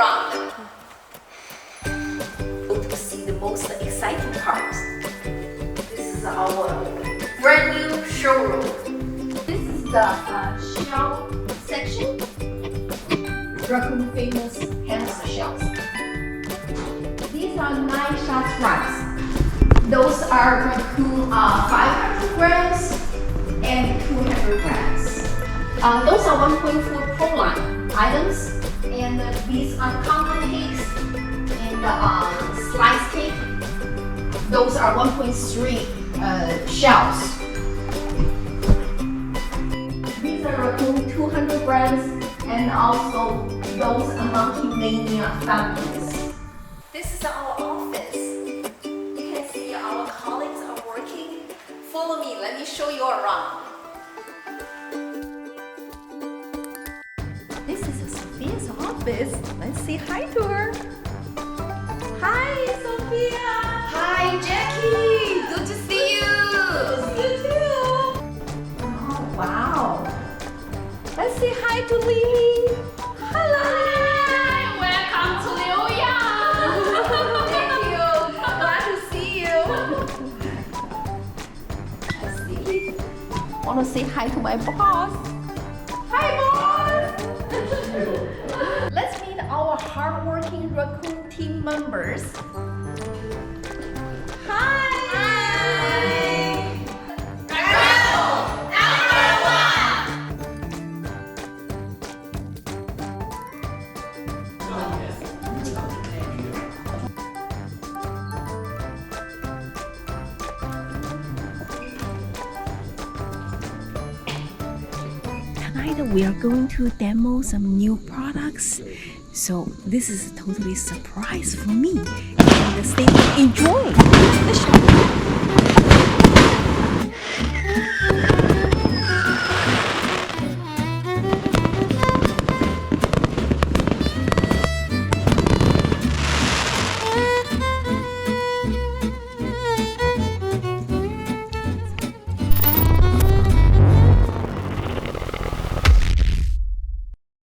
around. To see the most exciting parts. This is our brand new showroom. This is the shell section. Raccoon famous hamster shells. These are 9 shots rice. Those are Raccoon 500 grams and 200 grams. Those are 1.4 pro line items, and these are common cakes and slice cake. Those are 1.3 shells. These are Raccoon 200 grams, and also those are Monkey Mania families. This is our office. You can see our colleagues are working. Follow me, let me show you around. This is Sophia's office. Let's say hi to her. Hi, Sophia. Hi, Jackie. Good to see you. Good to see you too. Oh, wow. Let's say hi to Lily. Hello. Hi, welcome to Liuya. Thank you. Glad to see you. Let's see. Want to say hi to my boss. Hi, boss. Let's meet our hardworking Raccoon team members. Hi. Tonight we are going to demo some new products, so this is a totally surprise for me, and stay tuned, enjoy.